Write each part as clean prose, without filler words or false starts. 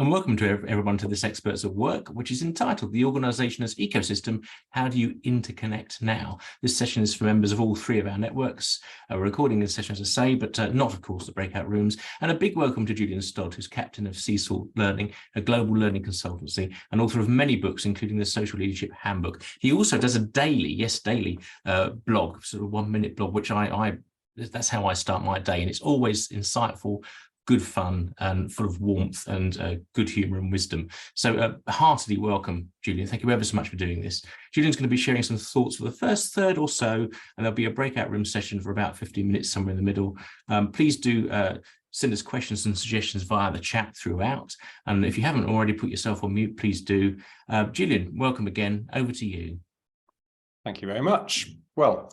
And welcome to everyone to this Experts at Work, which is entitled The Organisation as Ecosystem, How Do You Interconnect Now? This session is for members of all three of our networks. We're recording this session, as I say, but not, of course, the breakout rooms. And a big welcome to Julian Stodd, who's captain of Seesaw Learning, a global learning consultancy, and author of many books, including the Social Leadership Handbook. He also does a daily blog, sort of 1 minute blog, which that's how I start my day. And it's always insightful, good fun, and full of warmth and good humour and wisdom. So heartily welcome, Julian. Thank you ever so much for doing this. Julian's going to be sharing some thoughts for the first third or so, and there'll be a breakout room session for about 15 minutes, somewhere in the middle. Please do send us questions and suggestions via the chat throughout. And if you haven't already put yourself on mute, please do. Julian, welcome again. Over to you. Thank you very much. Well,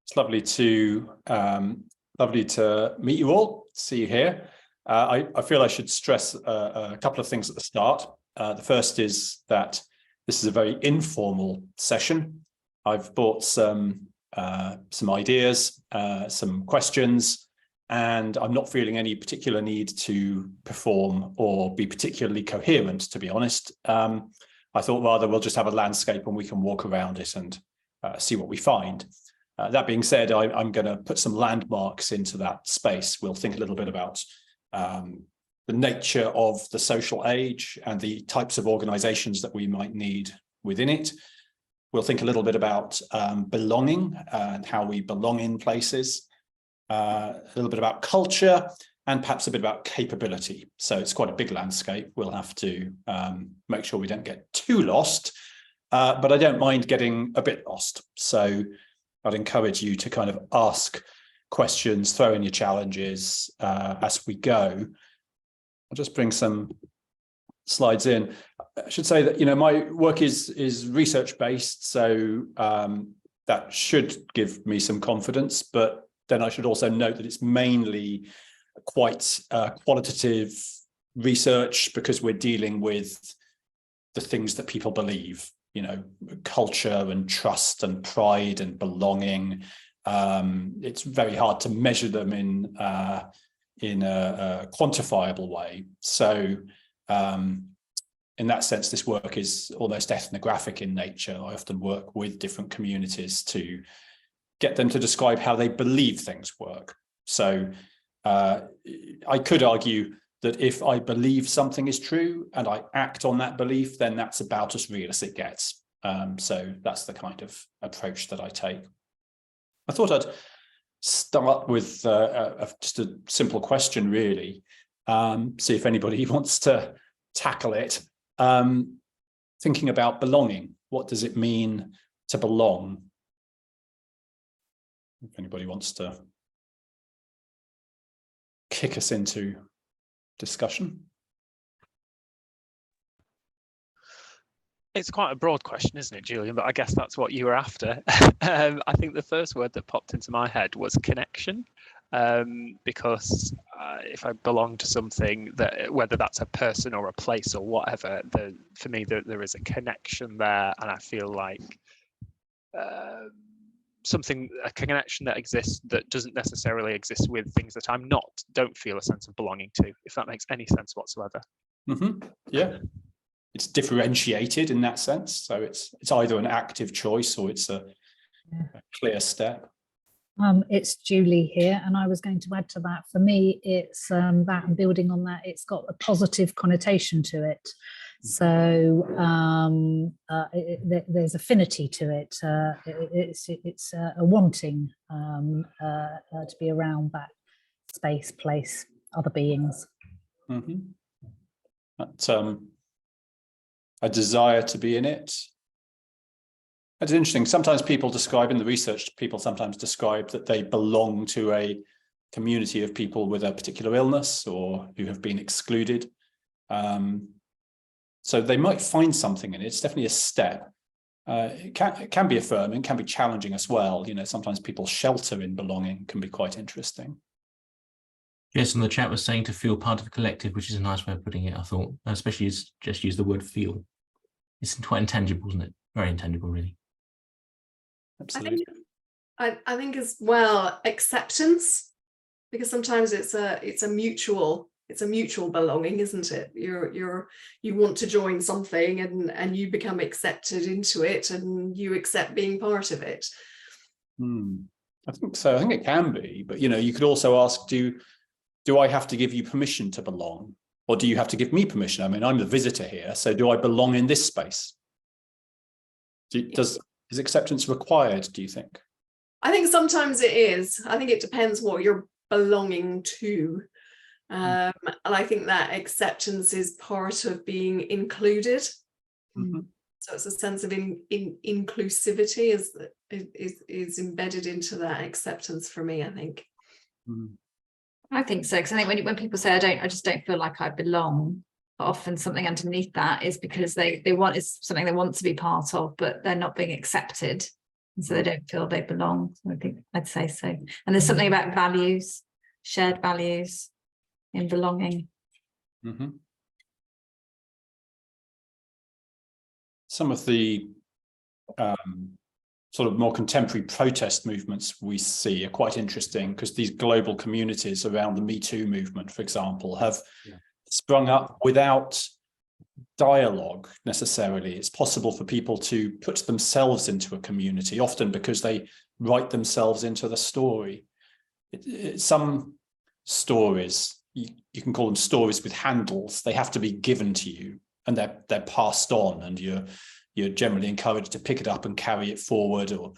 it's lovely to meet you all, see you here. I feel I should stress a couple of things at the start. The first is that this is a very informal session. I've brought some ideas, some questions, and I'm not feeling any particular need to perform or be particularly coherent, to be honest. I thought rather we'll just have a landscape and we can walk around it and see what we find. That being said, I'm going to put some landmarks into that space. We'll think a little bit about the nature of the social age and the types of organizations that we might need within it. We'll think a little bit about belonging and how we belong in places, a little bit about culture, and perhaps a bit about capability. So it's quite a big landscape. We'll have to make sure we don't get too lost, but I don't mind getting a bit lost. So I'd encourage you to kind of ask questions, throw in your challenges as we go. I'll just bring some slides in. I should say that, my work is research-based, so that should give me some confidence, but then I should also note that it's mainly quite qualitative research because we're dealing with the things that people believe, culture and trust and pride and belonging. It's very hard to measure them in a quantifiable way. So in that sense, this work is almost ethnographic in nature. I often work with different communities to get them to describe how they believe things work. So I could argue that if I believe something is true and I act on that belief, then that's about as real as it gets. So that's the kind of approach that I take. I thought I'd start with just a simple question, really. See if anybody wants to tackle it. Thinking about belonging. What does it mean to belong? If anybody wants to kick us into discussion. It's quite a broad question, isn't it, Julian? But I guess that's what you were after. I think the first word that popped into my head was connection, because if I belong to something, that whether that's a person or a place or whatever, for me there is a connection there, and I feel like a connection that exists that doesn't necessarily exist with things that don't feel a sense of belonging to, if that makes any sense whatsoever. Mm-hmm. Yeah. It's differentiated in that sense. So it's either an active choice or it's a clear step. It's Julie here, and I was going to add to that. For me, it's that, and building on that, it's got a positive connotation to it. So there's affinity to it. It's a wanting to be around that space, place, other beings. Mm-hmm. A desire to be in it. It's interesting. Sometimes people describe, in the research, people sometimes describe that they belong to a community of people with a particular illness or who have been excluded. So they might find something in it. It's definitely a step. It can be affirming, can be challenging as well. Sometimes people shelter in belonging, can be quite interesting. Yes, and the chat was saying to feel part of a collective, which is a nice way of putting it, I thought, especially just use the word feel. It's quite intangible, isn't it? Very intangible, really. Absolutely. I think as well, acceptance, because sometimes it's a mutual it's a mutual belonging, isn't it? You want to join something and you become accepted into it and you accept being part of it. I think so. I think it can be, but you could also ask, do I have to give you permission to belong? Or do you have to give me permission? I mean, I'm the visitor here, so do I belong in this space? Is acceptance required, do you think? I think sometimes it is. I think it depends what you're belonging to. And I think that acceptance is part of being included. So it's a sense of inclusivity is embedded into that acceptance for me, I think. I think so, because I think when people say I just don't feel like I belong, often something underneath that is because they want, is something they want to be part of, but they're not being accepted, and so they don't feel they belong. So I think I'd say so. And there's something about values, shared values in belonging. Some of the sort of more contemporary protest movements we see are quite interesting, because these global communities around the Me Too movement, for example, have sprung up without dialogue necessarily. It's possible for people to put themselves into a community, often because they write themselves into the story. Some stories, you can call them stories with handles. They have to be given to you, and they're passed on, and you're generally encouraged to pick it up and carry it forward, or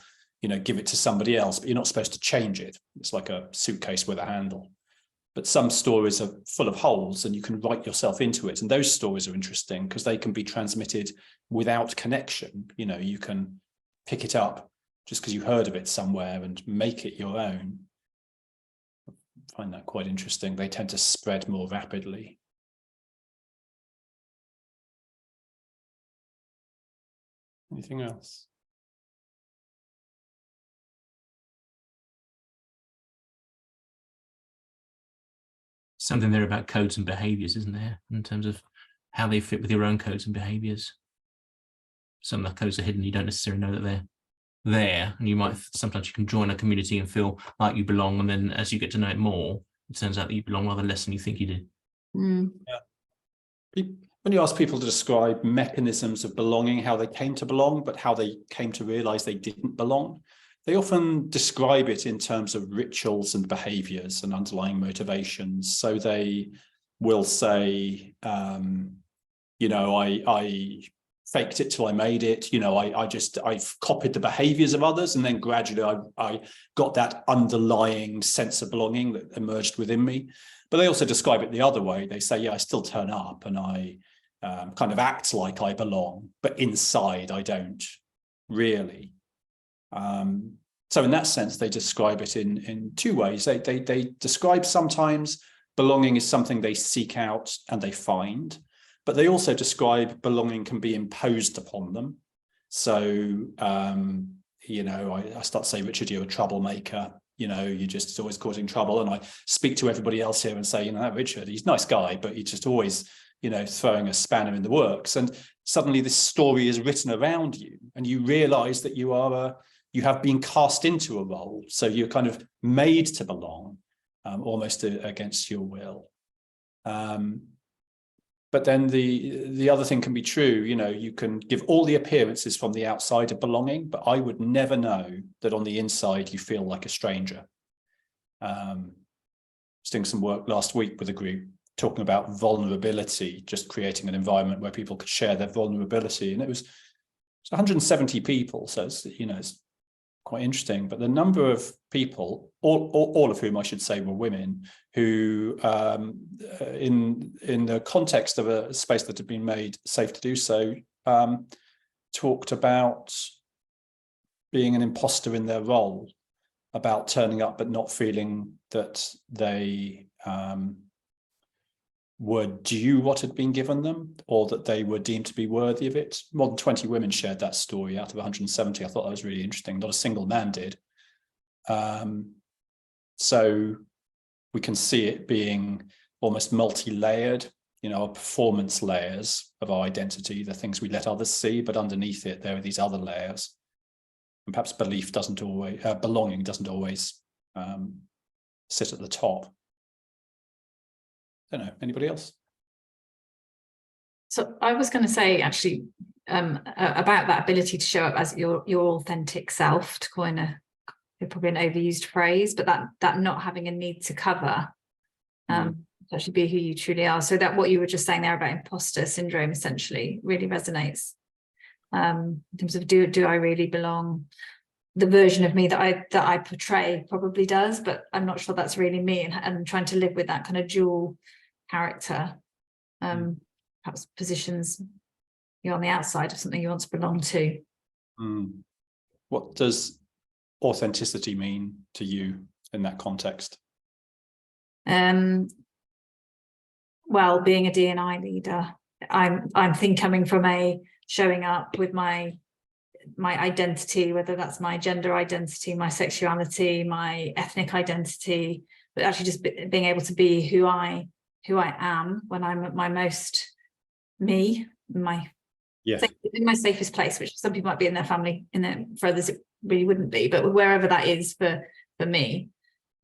give it to somebody else, but you're not supposed to change it. It's like a suitcase with a handle. But some stories are full of holes, and you can write yourself into it, and those stories are interesting because they can be transmitted without connection. You can pick it up just because you heard of it somewhere and make it your own. I find that quite interesting. They tend to spread more rapidly. Anything else? Something there about codes and behaviors, isn't there, in terms of how they fit with your own codes and behaviors? Some of the codes are hidden. You don't necessarily know that they're there, and you might sometimes you can join a community and feel like you belong, and then as you get to know it more, it turns out that you belong rather less than you think you do. Yeah. When you ask people to describe mechanisms of belonging, how they came to belong, but how they came to realize they didn't belong, they often describe it in terms of rituals and behaviors and underlying motivations. So they will say, I faked it till I made it. I've copied the behaviors of others, and then gradually I got that underlying sense of belonging that emerged within me. But they also describe it the other way. They say, yeah, I still turn up and I kind of act like I belong, but inside I don't really. So in that sense, they describe it in two ways. They describe sometimes belonging is something they seek out and they find, but they also describe belonging can be imposed upon them. So, I start to say, Richard, you're a troublemaker. You're just always causing trouble. And I speak to everybody else here and say, Richard, he's a nice guy, but he's just always, throwing a spanner in the works. And suddenly this story is written around you, and you realize that you have been cast into a role. So you're kind of made to belong, almost against your will. But then the other thing can be true. You can give all the appearances from the outside of belonging, but I would never know that on the inside you feel like a stranger. I was doing some work last week with a group talking about vulnerability, just creating an environment where people could share their vulnerability, and it was 170 people. So it's quite interesting. But the number of people, all of whom I should say were women, who in the context of a space that had been made safe to do so, talked about being an imposter in their role, about turning up but not feeling that they were due what had been given them, or that they were deemed to be worthy of it. More than 20 women shared that story out of 170. I thought that was really interesting. Not a single man did. So we can see it being almost multi-layered, our performance layers of our identity, the things we let others see, but underneath it, there are these other layers. And perhaps belonging doesn't always sit at the top. Don't know, anybody else? So I was going to say actually about that ability to show up as your authentic self, to coin probably an overused phrase, but that not having a need to cover, to actually be who you truly are. So that what you were just saying there about imposter syndrome essentially really resonates in terms of do I really belong? The version of me that I portray probably does, but I'm not sure that's really me, and trying to live with that kind of dual character perhaps positions you on the outside of something you want to belong to. What does authenticity mean to you in that context? Well, being a D&I leader, I'm coming from a showing up with my identity, whether that's my gender identity, my sexuality, my ethnic identity, but actually just being able to be who I am when I'm at my most me, in my safest place, which some people might be in their family, for others it really wouldn't be, but wherever that is for me,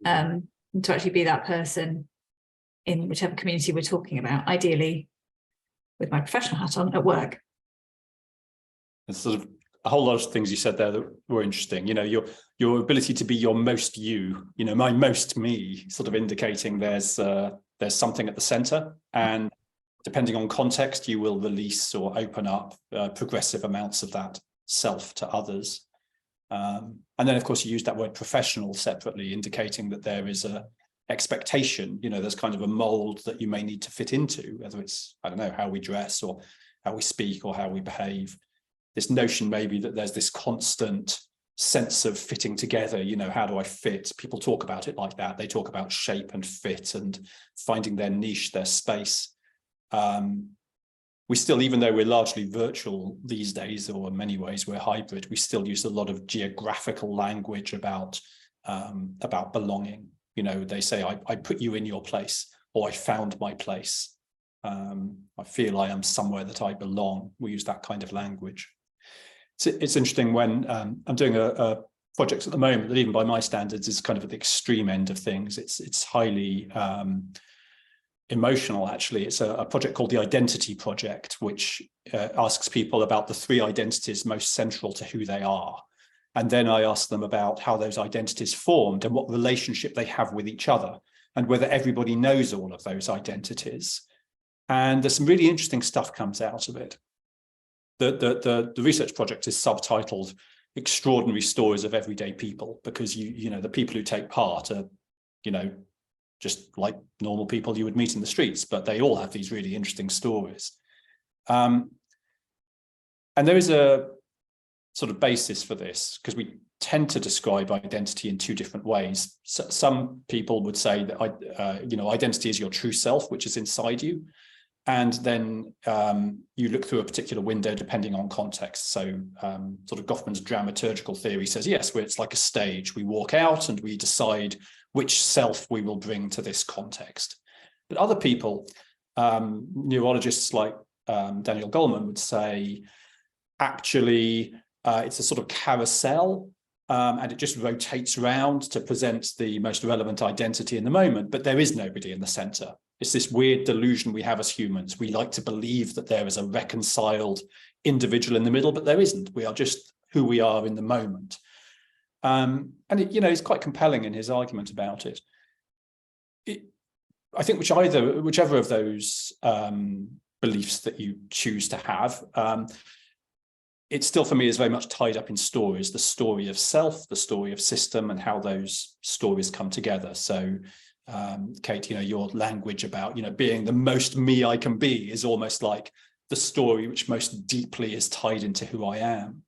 to actually be that person in whichever community we're talking about, ideally with my professional hat on at work. There's sort of a whole lot of things you said there that were interesting. You know, your ability to be your most you, you know, my most me, sort of indicating there's something at the center, and depending on context, you will release or open up progressive amounts of that self to others. And then, of course, you use that word professional separately, indicating that there is a expectation, you know, there's kind of a mold that you may need to fit into, whether it's, I don't know, how we dress or how we speak or how we behave. This notion maybe that there's this constant sense of fitting together, you know, how do I fit? People talk about it like that. They talk about shape and fit and finding their niche, their space. We still, even though we're largely virtual these days, or in many ways we're hybrid, we still use a lot of geographical language about belonging. You know, they say, I put you in your place, or I found my place. I feel I am somewhere that I belong. We use that kind of language. It's interesting when I'm doing a project at the moment that, even by my standards, is kind of at the extreme end of things. It's highly emotional, actually. It's a project called the Identity Project, which asks people about the 3 identities most central to who they are. And then I ask them about how those identities formed and what relationship they have with each other, and whether everybody knows all of those identities. And there's some really interesting stuff comes out of it. The research project is subtitled Extraordinary Stories of Everyday People, because you know, the people who take part are, you know, just like normal people you would meet in the streets, but they all have these really interesting stories. And there is a sort of basis for this, because we tend to describe identity in 2 different ways. So some people would say that you know, identity is your true self, which is inside you, and then you look through a particular window depending on context. So sort of Goffman's dramaturgical theory says, yes, it's like a stage. We walk out and we decide which self we will bring to this context. But other people, neurologists like Daniel Goleman, would say, actually, it's a sort of carousel, and it just rotates around to present the most relevant identity in the moment, but there is nobody in the center. It's this weird delusion we have as humans. We like to believe that there is a reconciled individual in the middle, but there isn't. We are just who we are in the moment. And it, you know, it's quite compelling in his argument about it. I think whichever of those beliefs that you choose to have, it still, for me, is very much tied up in stories, the story of self, the story of system, and how those stories come together. So, Kate, you know, your language about, you know, being the most me I can be is almost like the story which most deeply is tied into who I am.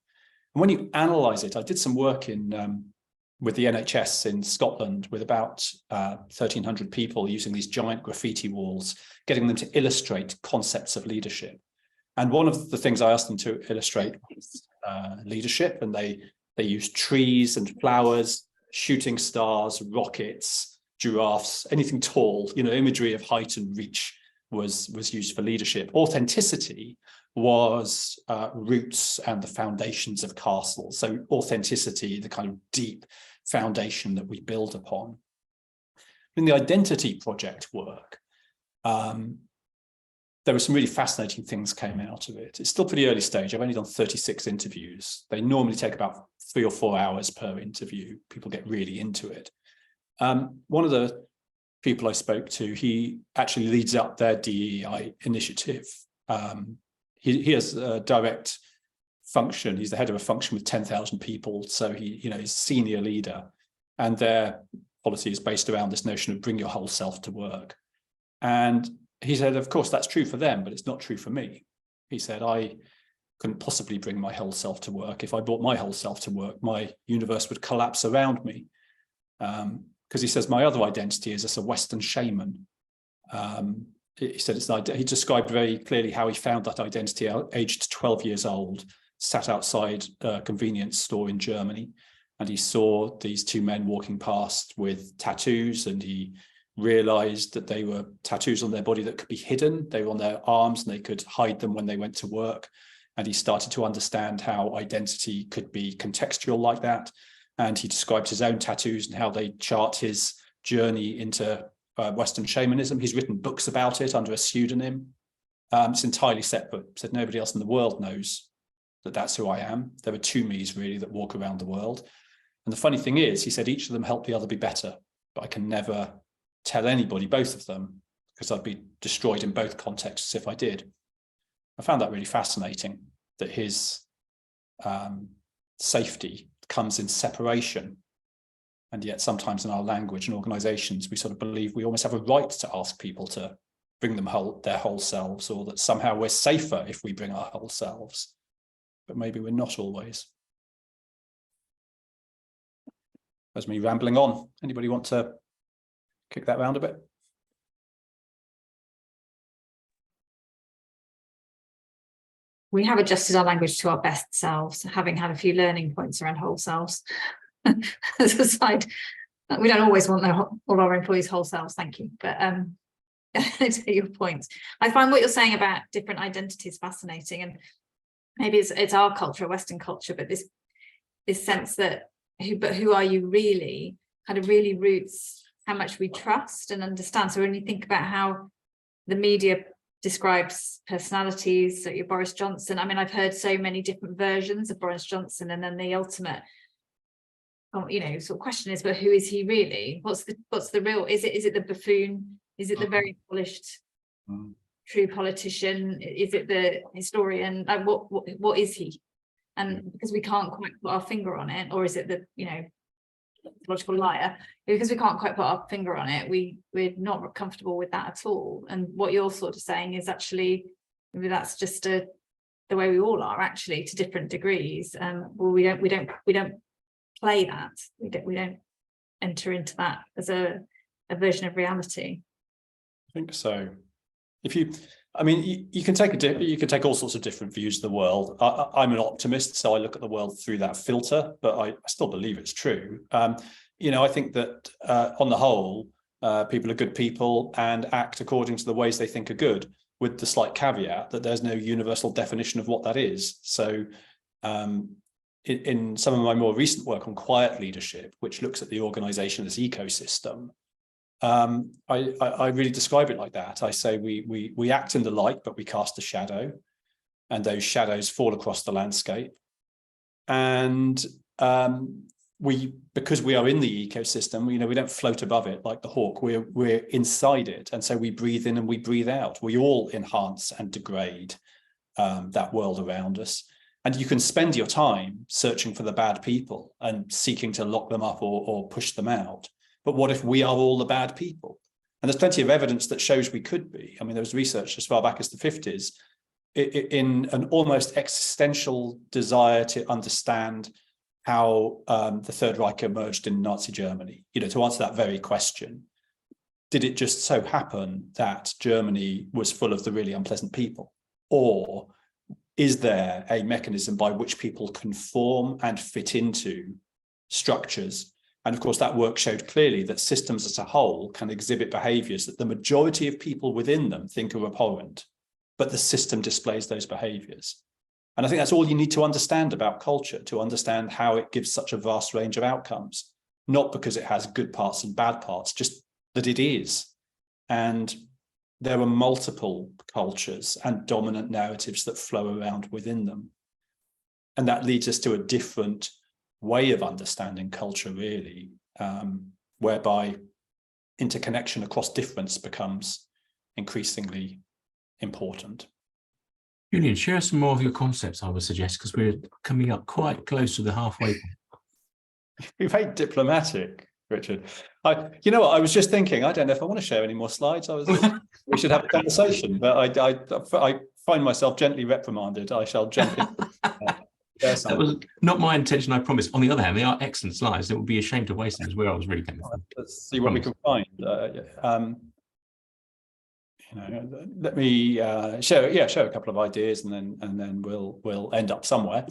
And when you analyze it, I did some work with the NHS in Scotland with about 1,300 people, using these giant graffiti walls, getting them to illustrate concepts of leadership. And one of the things I asked them to illustrate was leadership, and they used trees and flowers, shooting stars, rockets, giraffes, anything tall, you know, imagery of height and reach was used for leadership. Authenticity was roots and the foundations of castles. So authenticity, the kind of deep foundation that we build upon. In the Identity Project work, there were some really fascinating things came out of it. It's still pretty early stage. I've only done 36 interviews. They normally take about 3 or 4 hours per interview. People get really into it. One of the people I spoke to, he actually leads up their DEI initiative. He has a direct function. He's the head of a function with 10,000 people. So he's a senior leader, and their policy is based around this notion of bring your whole self to work. And he said, of course, that's true for them, but it's not true for me. He said, I couldn't possibly bring my whole self to work. If I brought my whole self to work, my universe would collapse around me. Because he says, my other identity is as a Western shaman. He said, he described very clearly how he found that identity aged 12 years old, sat outside a convenience store in Germany, and he saw these two men walking past with tattoos, and he realized that they were tattoos on their body that could be hidden. They were on their arms and they could hide them when they went to work. And he started to understand how identity could be contextual like that. And he described his own tattoos and how they chart his journey into Western shamanism. He's written books about it under a pseudonym. It's entirely separate. He said nobody else in the world knows that that's who I am. There are two me's really that walk around the world. And the funny thing is, he said each of them help the other be better, but I can never tell anybody both of them because I'd be destroyed in both contexts if I did. I found that really fascinating, that his safety comes in separation. And yet sometimes in our language and organizations, we sort of believe we almost have a right to ask people to bring them their whole selves, or that somehow we're safer if we bring our whole selves. But maybe we're not always. That's me rambling on. Anybody want to kick that round a bit? We have adjusted our language to our best selves, having had a few learning points around whole selves. As a side, we don't always want all our employees' whole selves, thank you. But to your point, I find what you're saying about different identities fascinating, and maybe it's our culture, Western culture, but this sense that who are you really kind of really roots how much we trust and understand. So when you think about how the media describes personalities, so your Boris Johnson, I mean, I've heard so many different versions of Boris Johnson, and then the ultimate sort of question is, but who is he really? What's the real, is it the buffoon? Is it the very polished true politician? Is it the historian? Like what is he? And because we can't quite put our finger on it, or is it the logical liar? Because we can't quite put our finger on it, we're not comfortable with that at all. And what you're sort of saying is actually maybe that's just the way we all are, actually, to different degrees. Well, we don't play that. We don't enter into that as a version of reality. I think so. You can take all sorts of different views of the world. I'm an optimist, so I look at the world through that filter, but I still believe it's true. I think that on the whole, people are good people and act according to the ways they think are good, with the slight caveat that there's no universal definition of what that is. So in some of my more recent work on quiet leadership, which looks at the organization as ecosystem, I really describe it like that. I say we act in the light, but we cast a shadow, and those shadows fall across the landscape. And because we are in the ecosystem, we don't float above it like the hawk. We're inside it, and so we breathe in and we breathe out. We all enhance and degrade that world around us. And you can spend your time searching for the bad people and seeking to lock them up or push them out. But what if we are all the bad people? And there's plenty of evidence that shows we could be. I mean, there was research as far back as the 50s in an almost existential desire to understand how the Third Reich emerged in Nazi Germany. To answer that very question, did it just so happen that Germany was full of the really unpleasant people? Or is there a mechanism by which people conform and fit into structures? And of course, that work showed clearly that systems as a whole can exhibit behaviors that the majority of people within them think are abhorrent, but the system displays those behaviors. And I think that's all you need to understand about culture, to understand how it gives such a vast range of outcomes, not because it has good parts and bad parts, just that it is. And there are multiple cultures and dominant narratives that flow around within them. And that leads us to a different way of understanding culture, really, whereby interconnection across difference becomes increasingly important. Julian, share some more of your concepts, I would suggest, because we're coming up quite close to the halfway point. Be very diplomatic, Richard. You know what, I was just thinking, I don't know if I want to share any more slides. We should have a conversation, but I find myself gently reprimanded. I shall jump in. That was not my intention, I promise. On the other hand, they are excellent slides. It would be a shame to waste them, is where I was really coming from. Let's see what we can find. Let me share a couple of ideas, and then we'll end up somewhere.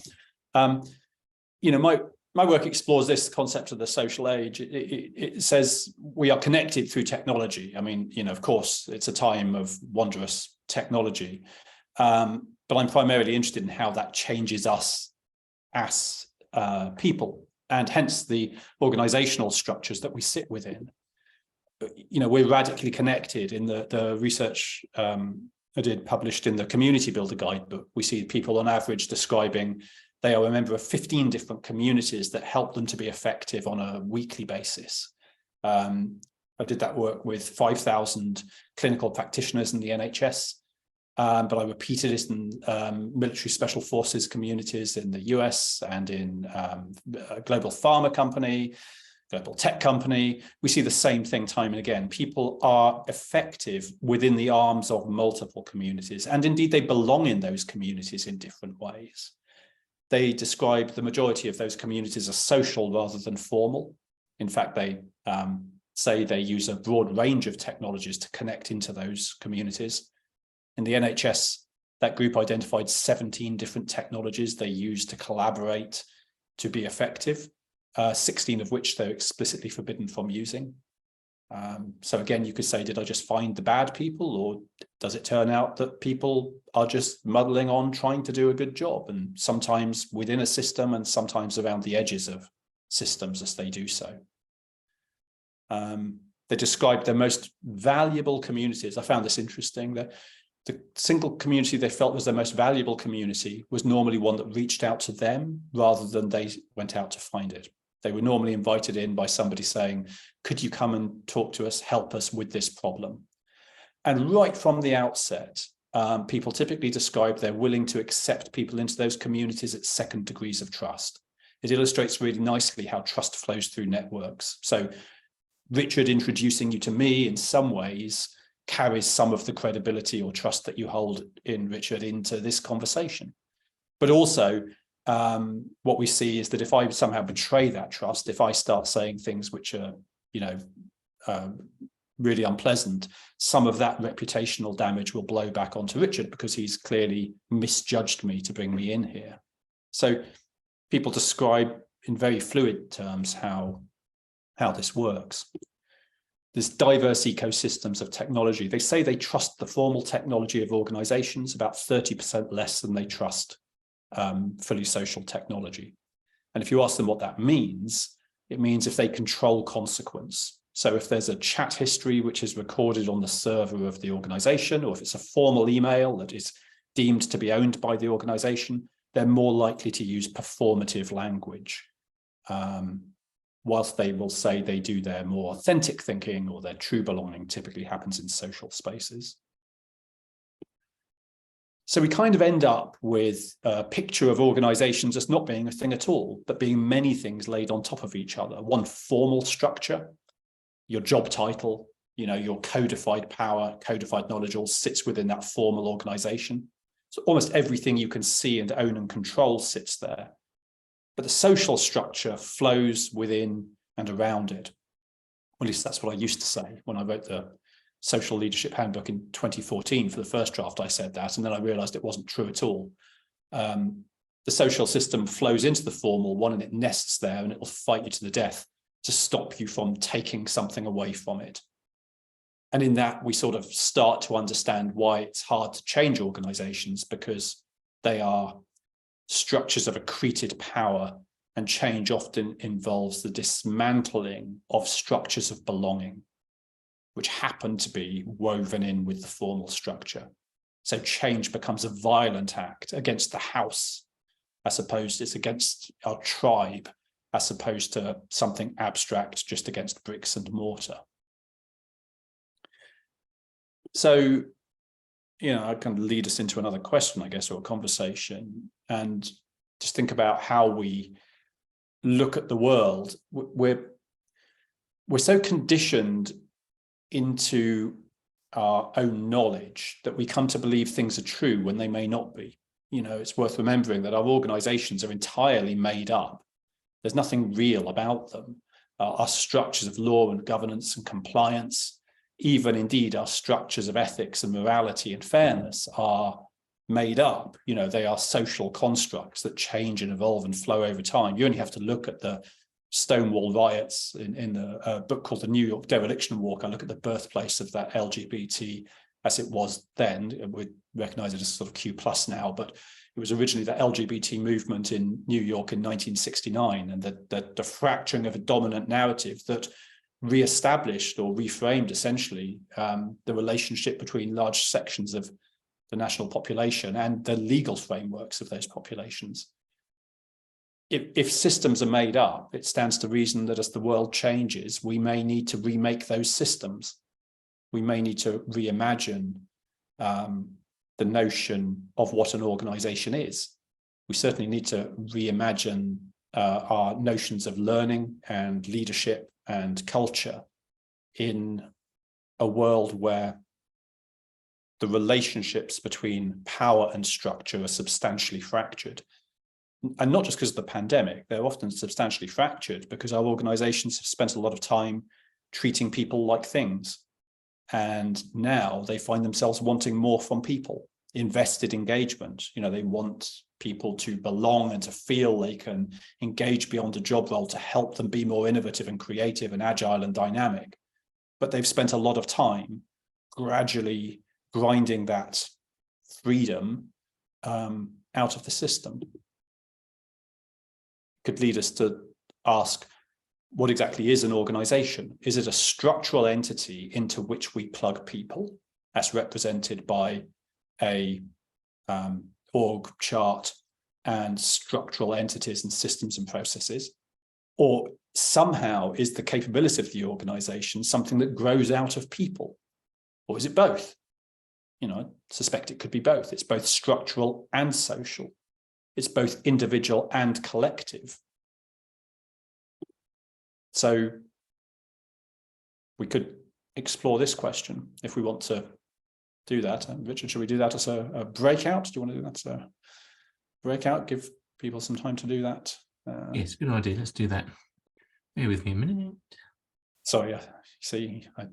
My work explores this concept of the social age. It says we are connected through technology. I mean, of course, it's a time of wondrous technology, but I'm primarily interested in how that changes us as people, and hence the organizational structures that we sit within. We're radically connected. In the research I did published in the Community Builder Guidebook, we see people on average describing they are a member of 15 different communities that help them to be effective on a weekly basis. I did that work with 5,000 clinical practitioners in the NHS, but I repeated it in military special forces communities in the US and in a global pharma company, global tech company. We see the same thing time and again. People are effective within the arms of multiple communities, and indeed they belong in those communities in different ways. They describe the majority of those communities as social rather than formal. In fact, they say they use a broad range of technologies to connect into those communities. In the NHS, that group identified 17 different technologies they use to collaborate to be effective, 16 of which they're explicitly forbidden from using. So again, you could say, did I just find the bad people, or does it turn out that people are just muddling on trying to do a good job, and sometimes within a system and sometimes around the edges of systems as they do so? They described their most valuable communities. I found this interesting. The single community they felt was their most valuable community was normally one that reached out to them rather than they went out to find it. They were normally invited in by somebody saying, could you come and talk to us, help us with this problem? And right from the outset, people typically describe they're willing to accept people into those communities at second degrees of trust. It illustrates really nicely how trust flows through networks. So Richard introducing you to me in some ways carries some of the credibility or trust that you hold in Richard into this conversation. But also, what we see is that if I somehow betray that trust, if I start saying things which are, really unpleasant, some of that reputational damage will blow back onto Richard because he's clearly misjudged me to bring me in here. So people describe in very fluid terms how this works. There's diverse ecosystems of technology. They say they trust the formal technology of organizations about 30% less than they trust fully social technology. And if you ask them what that means, it means if they control consequence. So if there's a chat history which is recorded on the server of the organization, or if it's a formal email that is deemed to be owned by the organization, they're more likely to use performative language. Whilst they will say they do their more authentic thinking, or their true belonging typically happens in social spaces. So we kind of end up with a picture of organizations as not being a thing at all, but being many things laid on top of each other. One formal structure, your job title, your codified power, codified knowledge all sits within that formal organization. So almost everything you can see and own and control sits there. But the social structure flows within and around it. At least that's what I used to say when I wrote the Social Leadership Handbook in 2014. For the first draft, I said that, and then I realized it wasn't true at all. The social system flows into the formal one, and it nests there, and it will fight you to the death to stop you from taking something away from it. And in that, we sort of start to understand why it's hard to change organizations, because they are structures of accreted power, and change often involves the dismantling of structures of belonging. which happen to be woven in with the formal structure. So change becomes a violent act against the house, as opposed it's against our tribe, as opposed to something abstract just against bricks and mortar. So, I can lead us into another question, I guess, or a conversation, and just think about how we look at the world. We're so conditioned into our own knowledge that we come to believe things are true when they may not be. It's worth remembering that our organizations are entirely made up. There's nothing real about them. Our structures of law and governance and compliance, even indeed our structures of ethics and morality and fairness, are made up. They are social constructs that change and evolve and flow over time. You only have to look at the Stonewall riots in the book called The New York Dereliction Walk. I look at the birthplace of that LGBT as it was then. We recognize it as sort of Q+ now, but it was originally the LGBT movement in New York in 1969, and the fracturing of a dominant narrative that re-established or reframed essentially the relationship between large sections of the national population and the legal frameworks of those populations. If systems are made up, it stands to reason that as the world changes, we may need to remake those systems. We may need to reimagine the notion of what an organization is. We certainly need to reimagine our notions of learning and leadership and culture in a world where the relationships between power and structure are substantially fractured. And not just because of the pandemic, they're often substantially fractured because our organizations have spent a lot of time treating people like things. And now they find themselves wanting more from people, invested engagement. They want people to belong and to feel they can engage beyond a job role to help them be more innovative and creative and agile and dynamic. But they've spent a lot of time gradually grinding that freedom out of the system. Could lead us to ask, what exactly is an organization? Is it a structural entity into which we plug people, as represented by a org chart and structural entities and systems and processes? Or somehow is the capability of the organization something that grows out of people? Or is it both? I suspect it could be both. It's both structural and social. It's both individual and collective. So we could explore this question if we want to do that. And Richard, should we do that as a breakout? Do you want to do that as a breakout? Give people some time to do that? Yes, good idea. Let's do that. Bear with me a minute. Sorry, see, I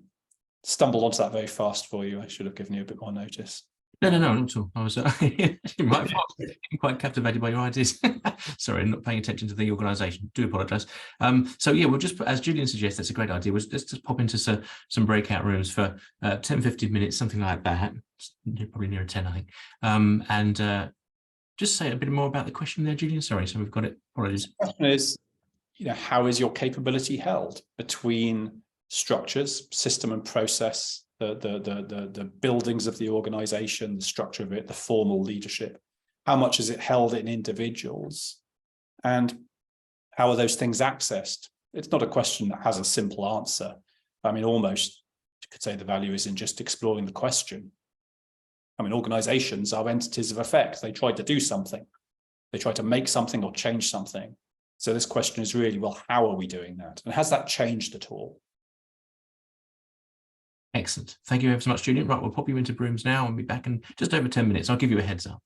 stumbled onto that very fast for you. I should have given you a bit more notice. No, not at all. I was quite captivated by your ideas. Sorry, not paying attention to the organisation. Do apologise. So yeah, we'll just, as Julian suggests, that's a great idea. Let's just pop into some breakout rooms for 10-15 minutes, something like that. Probably near 10, I think. And just say a bit more about the question there, Julian. Sorry, so we've got it. Apologies. The question is, how is your capability held between structures, system and process, the buildings of the organization, the structure of it, the formal leadership? How much is it held in individuals? And how are those things accessed? It's not a question that has a simple answer. I mean, almost you could say the value is in just exploring the question. I mean, organizations are entities of effect. They try to do something. They try to make something or change something. So this question is really, well, how are we doing that? And has that changed at all? Excellent. Thank you ever so much, Julian. Right, we'll pop you into rooms now and be back in just over 10 minutes. I'll give you a heads up.